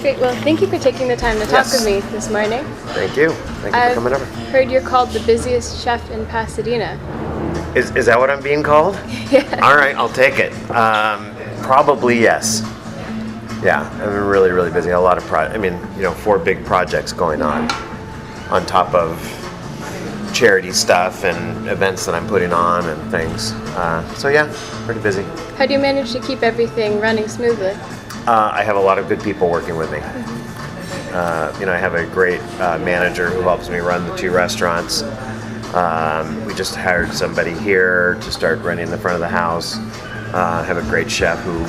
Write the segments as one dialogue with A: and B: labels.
A: Great. Well, thank you for taking the time to talk with me this morning.
B: Thank you. Thank you for coming over.
A: Heard you're called the busiest chef in Pasadena.
B: Is that what I'm being called?
A: Yeah.
B: All right, I'll take it. Probably yes. Yeah, I've been really, really busy. A lot of 4 big projects going on top of charity stuff and events that I'm putting on and things. So yeah, pretty busy.
A: How do you manage to keep everything running smoothly?
B: I have a lot of good people working with me. I have a great manager who helps me run the 2 restaurants. We just hired somebody here to start running the front of the house. I have a great chef who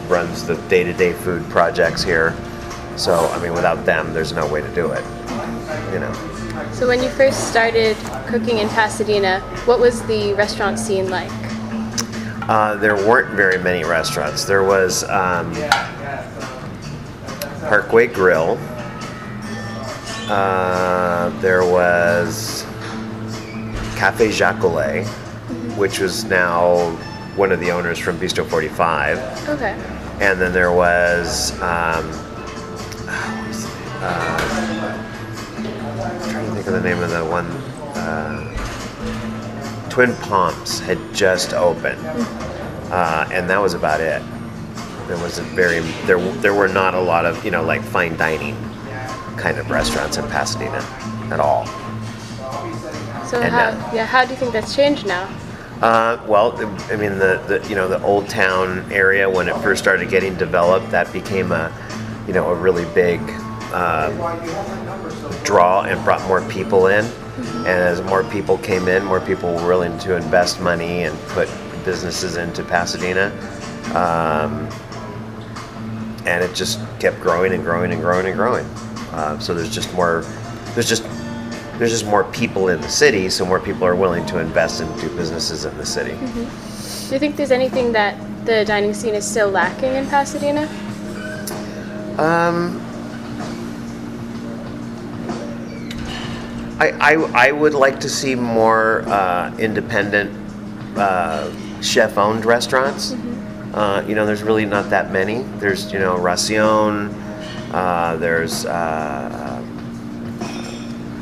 B: runs the day-to-day food projects here. So, without them, there's no way to do it.
A: So when you first started cooking in Pasadena, what was the restaurant scene like?
B: There weren't very many restaurants. There was Parkway Grill. There was Cafe Jacques, which was now one of the owners from Bistro 45.
A: Okay.
B: And then there was, I'm trying to think of the name of the one, Twin Palms had just opened, and that was about it. There wasn't there were not a lot of, like fine dining kind of restaurants in Pasadena at all.
A: So how do you think that's changed now?
B: The Old Town area, when it first started getting developed, that became a really big draw and brought more people in. And as more people came in, more people were willing to invest money and put businesses into Pasadena. And it just kept growing and growing and growing and growing. So there's just more people in the city, so more people are willing to invest and do businesses in the city.
A: Mm-hmm. Do you think there's anything that the dining scene is still lacking in Pasadena?
B: I would like to see more independent chef-owned restaurants. Mm-hmm. There's really not that many. There's Racion, there's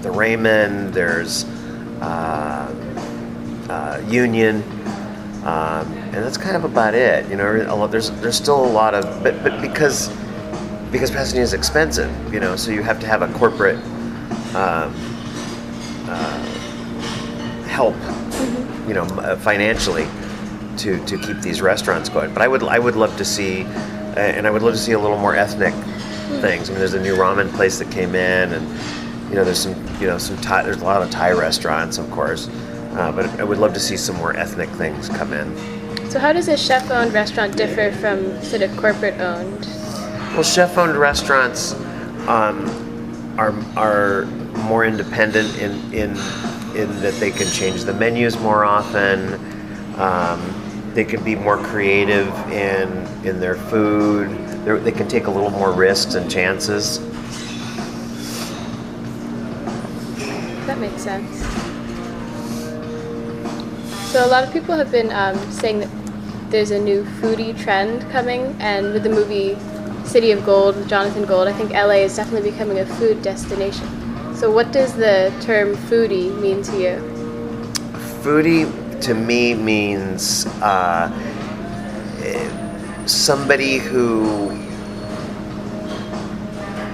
B: the Raymond, there's Union, and that's kind of about it. There's still a lot of, but because Pasadena is expensive, so you have to have a corporate help, financially to keep these restaurants going. But I would love to see, and I would love to see a little more ethnic things. There's a new ramen place that came in, and there's some Thai, there's a lot of Thai restaurants, of course, but I would love to see some more ethnic things come in.
A: So how does a chef-owned restaurant differ from sort of corporate-owned?
B: Well, chef-owned restaurants are more independent in that they can change the menus more often. They can be more creative in their food. They can take a little more risks and chances.
A: That makes sense. So a lot of people have been saying that there's a new foodie trend coming, and with the movie City of Gold with Jonathan Gold, I think LA is definitely becoming a food destination. So what does the term foodie mean to you?
B: Foodie to me means somebody who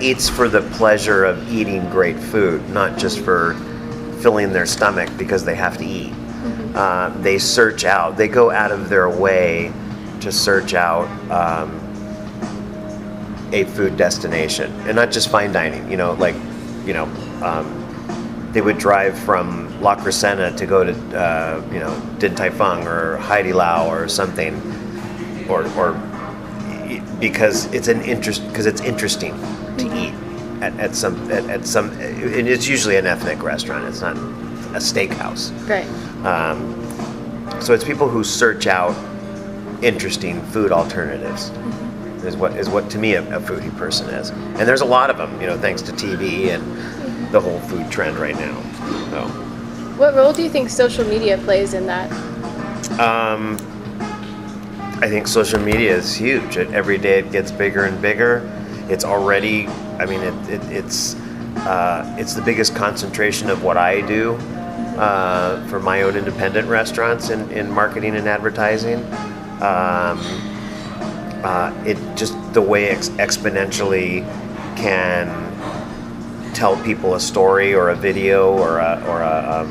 B: eats for the pleasure of eating great food, not just for filling their stomach because they have to eat. Mm-hmm. They go out of their way to search out a food destination, and not just fine dining. They would drive from La Crescenta to go to, Din Tai Fung or Haidilao Lao or something, or because it's interesting to eat at some, and it's usually an ethnic restaurant. It's not a steakhouse.
A: Right.
B: So it's people who search out interesting food alternatives. Mm-hmm. is what to me a foodie person is, and there's a lot of them. Thanks to TV and the whole food trend right now. So.
A: What role do you think social media plays in that?
B: I think social media is huge. Every day it gets bigger and bigger. It's already, I mean, it's the biggest concentration of what I do for my own independent restaurants in marketing and advertising. It just the way exponentially can tell people a story or a video or a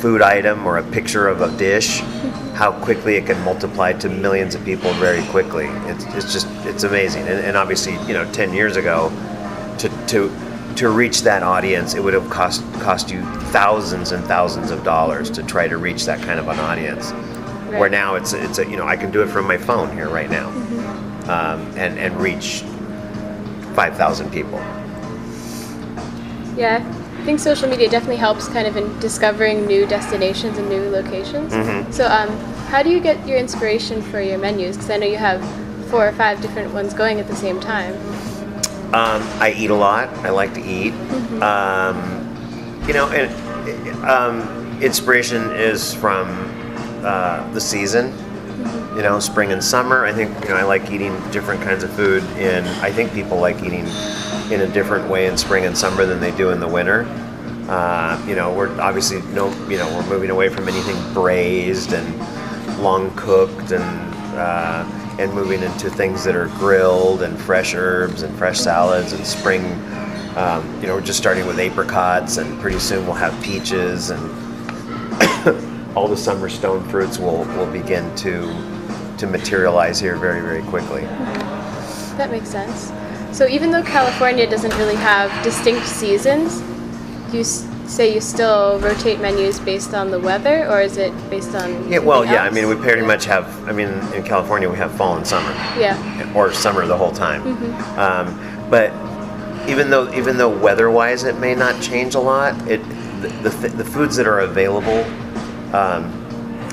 B: food item or a picture of a dish, how quickly it can multiply to millions of people very quickly. It's amazing. And obviously, 10 years ago, to reach that audience, it would have cost you thousands and thousands of dollars to try to reach that kind of an audience.
A: Right.
B: Where now it's I can do it from my phone here right now, and reach 5,000 people.
A: Yeah, I think social media definitely helps kind of in discovering new destinations and new locations. So how do you get your inspiration for your menus? Because I know you have 4 or 5 different ones going at the same time.
B: I eat a lot. I like to eat. Inspiration is from the season. Spring and summer. I think I like eating different kinds of food. I think people like eating in a different way in spring and summer than they do in the winter. We're obviously we're moving away from anything braised and long cooked and moving into things that are grilled and fresh herbs and fresh salads and spring. We're just starting with apricots, and pretty soon we'll have peaches, and all the summer stone fruits will begin to materialize here very, very quickly.
A: That makes sense. So even though California doesn't really have distinct seasons, you say you still rotate menus based on the weather, or is it based on
B: Yeah, well, yeah.
A: else?
B: I mean, we pretty much have. I mean, in California, we have fall and summer.
A: Yeah.
B: Or summer the whole time. But even though weather-wise it may not change a lot, the foods that are available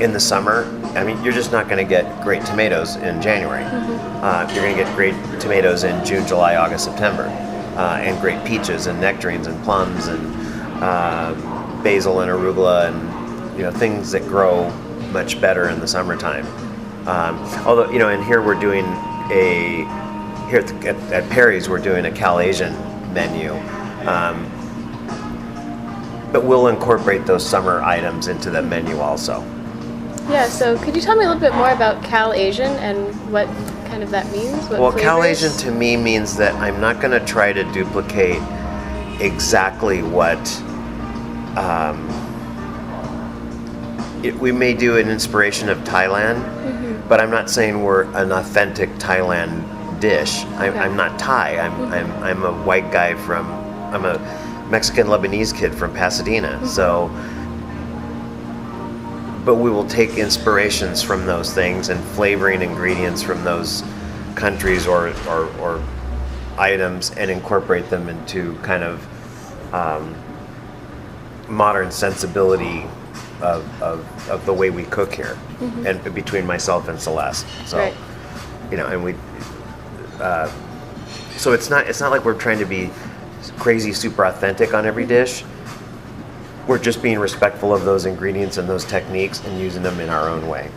B: in the summer. I mean, you're just not going to get great tomatoes in January. You're going to get great tomatoes in June, July, August, September, and great peaches and nectarines and plums and basil and arugula and things that grow much better in the summertime. Although and here we're doing at Perry's we're doing a Cal Asian menu, but we'll incorporate those summer items into the menu also.
A: Yeah, so could you tell me a little bit more about Cal Asian and what kind of that means? What
B: Cal
A: flavors?
B: Asian to me means that I'm not going to try to duplicate exactly what we may do an inspiration of Thailand, but I'm not saying we're an authentic Thailand dish. I'm not Thai. I'm a white guy I'm a Mexican Lebanese kid from Pasadena. So, but we will take inspirations from those things and flavoring ingredients from those countries or items and incorporate them into kind of modern sensibility of the way we cook here, and between myself and Celeste. So,
A: Right.
B: And we. So it's not like we're trying to be crazy super authentic on every dish. We're just being respectful of those ingredients and those techniques and using them in our own way.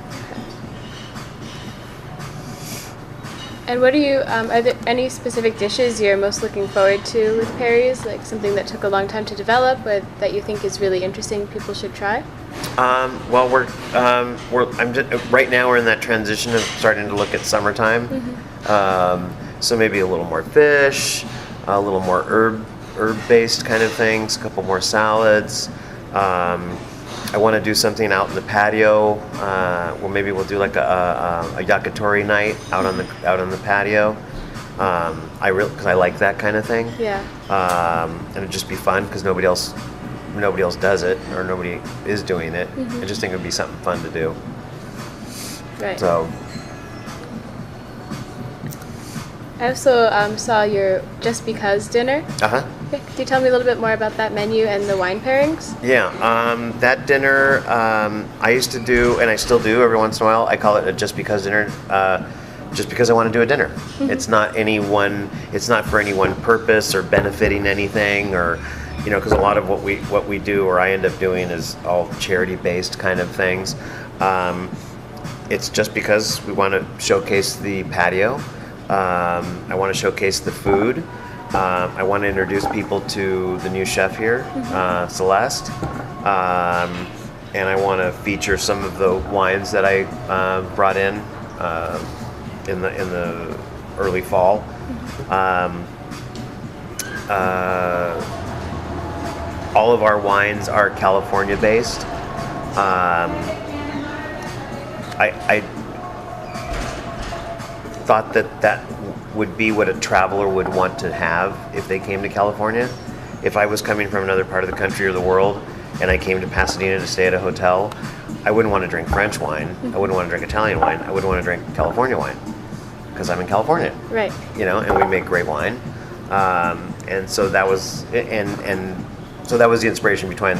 A: And what are there any specific dishes you're most looking forward to with Perry's? Like something that took a long time to develop, but that you think is really interesting, people should try?
B: Well, right now we're in that transition of starting to look at summertime. So maybe a little more fish, a little more herb-based kind of things, a couple more salads. I want to do something out in the patio. Well, maybe we'll do like a yakitori night out on the patio. Because I like that kind of thing.
A: Yeah.
B: And it'd just be fun because nobody else does it, or nobody is doing it. I just think it would be something fun to do.
A: Right.
B: So.
A: I also saw your Just Because dinner.
B: Okay.
A: Could you tell me a little bit more about that menu and the wine pairings?
B: Yeah, that dinner I used to do, and I still do every once in a while. I call it a Just Because dinner, just because I want to do a dinner. It's not for any one purpose or benefiting anything, or because a lot of what we do or I end up doing is all charity-based kind of things. It's just because we want to showcase the patio. I want to showcase the food. I want to introduce people to the new chef here, Celeste. And I want to feature some of the wines that I brought in the early fall. All of our wines are California based. I thought that would be what a traveler would want to have if they came to California. If I was coming from another part of the country or the world and I came to Pasadena to stay at a hotel, I wouldn't want to drink French wine. I wouldn't want to drink Italian wine. I wouldn't want to drink California wine because I'm in California.
A: Right.
B: And we make great wine. And so that was so that was the inspiration behind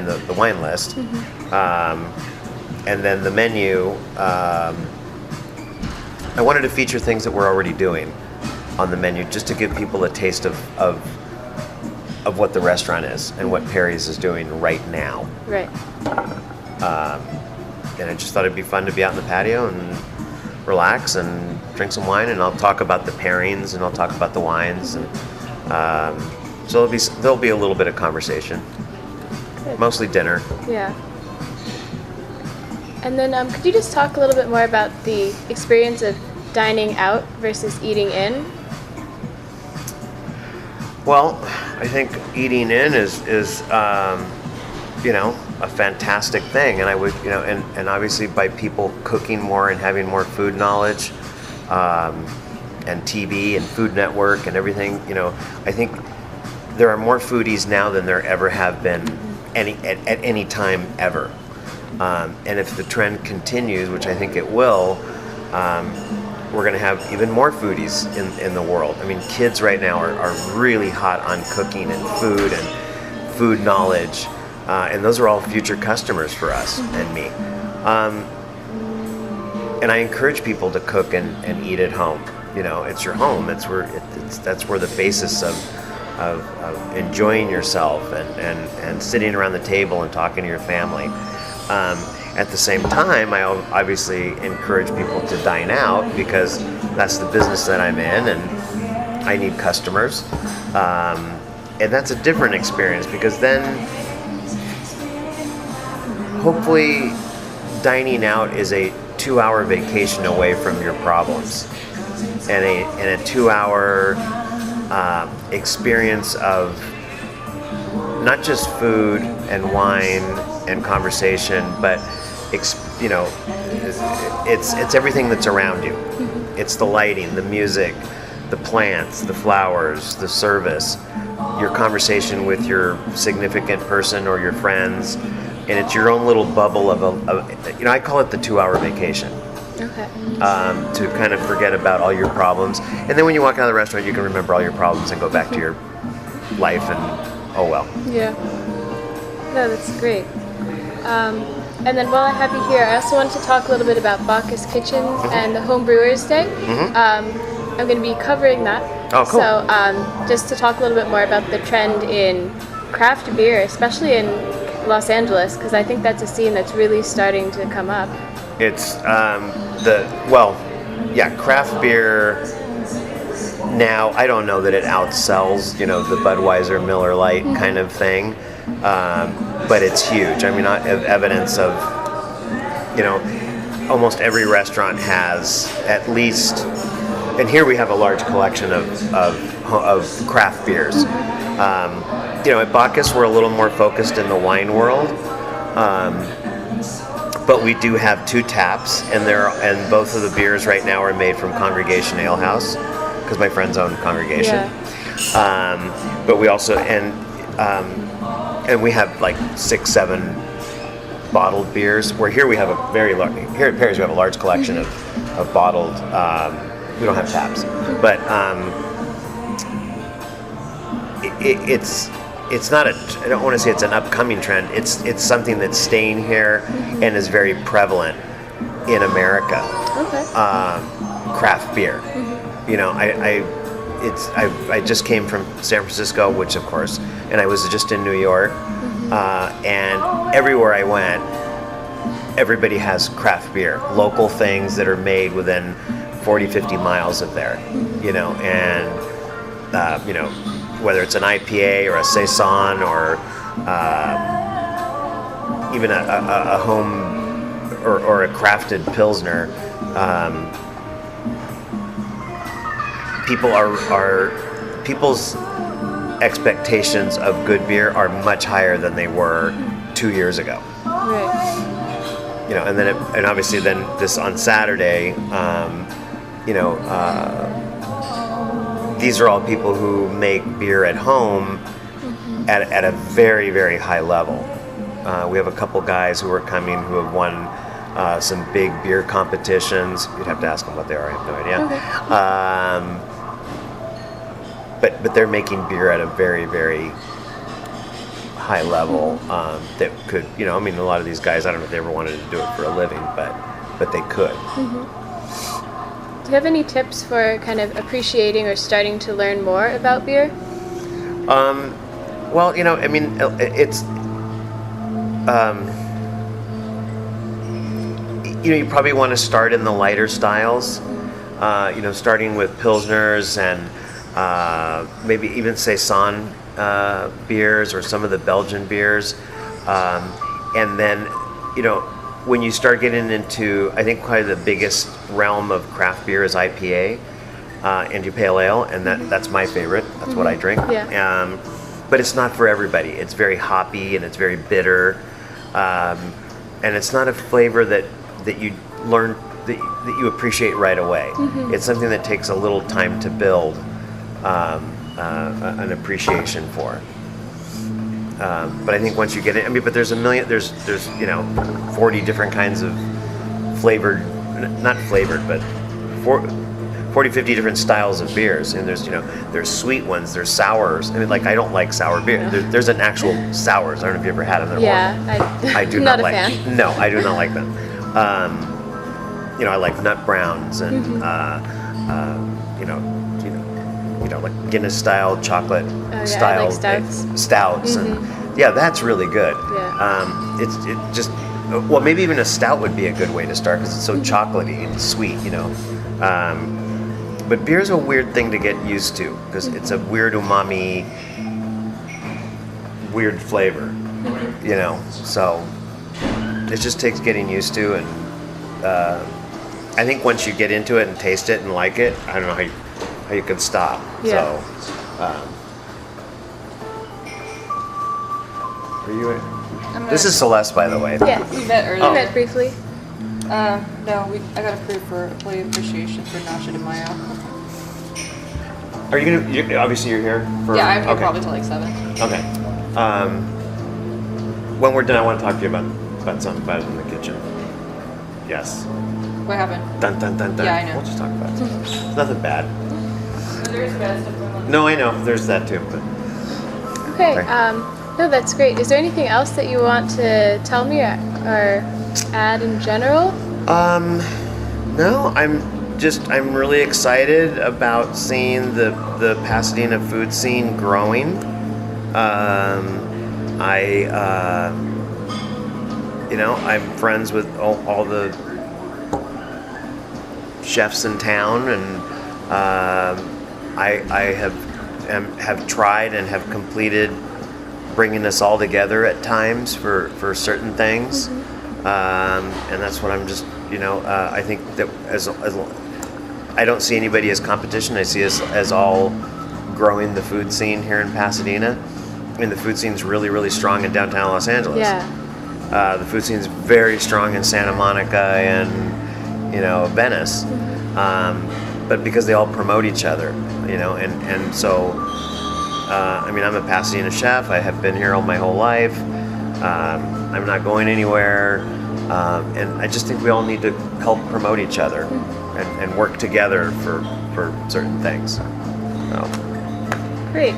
B: the wine list. And then the menu, I wanted to feature things that we're already doing on the menu, just to give people a taste of what the restaurant is and what Perry's is doing right now.
A: Right.
B: And I just thought it'd be fun to be out in the patio and relax and drink some wine, and I'll talk about the pairings and I'll talk about the wines, and so there'll be a little bit of conversation.
A: Good.
B: Mostly dinner.
A: Yeah. And then could you just talk a little bit more about the experience of dining out versus eating in?
B: Well, I think eating in is a fantastic thing, and I would, and obviously by people cooking more and having more food knowledge, and TV and Food Network and everything, I think there are more foodies now than there ever have been at any time ever. And if the trend continues, which I think it will, we're going to have even more foodies in the world. I mean, kids right now are really hot on cooking and food knowledge, and those are all future customers for us and me. And I encourage people to cook and eat at home. It's your home. That's where the basis of enjoying yourself and sitting around the table and talking to your family. At the same time, I obviously encourage people to dine out because that's the business that I'm in, and I need customers. And that's a different experience because then hopefully dining out is a 2-hour vacation away from your problems, and a 2-hour experience of not just food and wine and conversation, but it's everything that's around you. It's the lighting, the music, the plants, the flowers, the service, your conversation with your significant person or your friends, and it's your own little bubble of I call it the 2-hour vacation.
A: Okay.
B: To kind of forget about all your problems, and then when you walk out of the restaurant, you can remember all your problems and go back to your life, and oh well.
A: Yeah. No, that's great. And then while I have you here, I also wanted to talk a little bit about Bacchus Kitchens and the Home Brewers Day. I'm going to be covering that.
B: Oh, cool.
A: So just to talk a little bit more about the trend in craft beer, especially in Los Angeles, because I think that's a scene that's really starting to come up.
B: It's craft beer now, I don't know that it outsells, the Budweiser, Miller Lite kind of thing. But it's huge. I mean, evidence of, almost every restaurant has at least, and here we have a large collection of craft beers. At Bacchus, we're a little more focused in the wine world, but we do have 2 taps, and both of the beers right now are made from Congregation Ale House, because my friends own Congregation. Yeah. But we also and we have like 6-7 bottled beers. Where here we have a very large. Here at Perry's we have a large collection of bottled. We don't have taps, but it's not I don't want to say it's an upcoming trend. It's something that's staying here and is very prevalent in America.
A: Okay.
B: Craft beer. I just came from San Francisco, which of course, and I was just in New York, and everywhere I went, everybody has craft beer, local things that are made within 40, 50 miles of there, and whether it's an IPA or a Saison or even a home or a crafted Pilsner, people's expectations of good beer are much higher than they were 2 years ago.
A: Right.
B: And obviously then this on Saturday, these are all people who make beer at home at a very, very high level. We have a couple guys who are coming who have won some big beer competitions. You'd have to ask them what they are. I have no idea.
A: Okay.
B: But they're making beer at a very, very high level that could, a lot of these guys, I don't know if they ever wanted to do it for a living, but they could.
A: Do you have any tips for kind of appreciating or starting to learn more about beer?
B: Well, it's you probably want to start in the lighter styles, starting with Pilsners and maybe even Saison beers or some of the Belgian beers. And then, when you start getting into, I think probably the biggest realm of craft beer is IPA, India Pale Ale, and that's my favorite. That's what I drink.
A: Yeah.
B: But it's not for everybody. It's very hoppy and it's very bitter. And it's not a flavor that you learn, that you appreciate right away. It's something that takes a little time to build an appreciation for. But I think once you get it, but there's 40 different kinds of flavored, not flavored, but 40, 50 different styles of beers. And there's sweet ones, there's sours. I don't like sour beer. There's an actual sours. I don't know if you ever had them. They're horrible. I do not like.
A: Fan.
B: No, I do not like them. I like nut browns and like Guinness style chocolate style stouts, and that's really good. Maybe even a stout would be a good way to start because it's so chocolatey and sweet, But beer's a weird thing to get used to because it's a weird umami, weird flavor, So it just takes getting used to, and I think once you get into it and taste it and like it, I don't know how you can stop.
A: Yeah.
B: So, are you? This is Celeste, by the way.
A: Yeah.
C: We met earlier.
A: We met briefly.
C: No, I got approved for employee appreciation for Nacho de Mayo.
B: Are you gonna? Obviously, you're here.
C: Yeah, I'm here probably till like 7.
B: Okay. When we're done, I want to talk to you about something about it in the kitchen. Yes.
C: What happened?
B: Dun dun dun dun.
C: Yeah, I know.
B: We'll just talk about it. It's nothing bad.
C: There's bad stuff going on.
B: No, I know. There's that too. But
A: Okay.
B: Sorry.
A: No, that's great. Is there anything else that you want to tell me or add in general?
B: No. I'm really excited about seeing the Pasadena food scene growing. I'm friends with all the chefs in town, and I have tried and have completed bringing us all together at times for certain things, and that's what I'm just I think that as I don't see anybody as competition. I see us as all growing the food scene here in Pasadena, and the food scene's really, really strong in downtown Los Angeles.
A: Yeah.
B: The food scene's very strong in Santa Monica and Venice, but because they all promote each other, and so I'm a Pasadena chef. I have been here all my whole life. I'm not going anywhere, and I just think we all need to help promote each other and work together for certain things. So.
A: Great.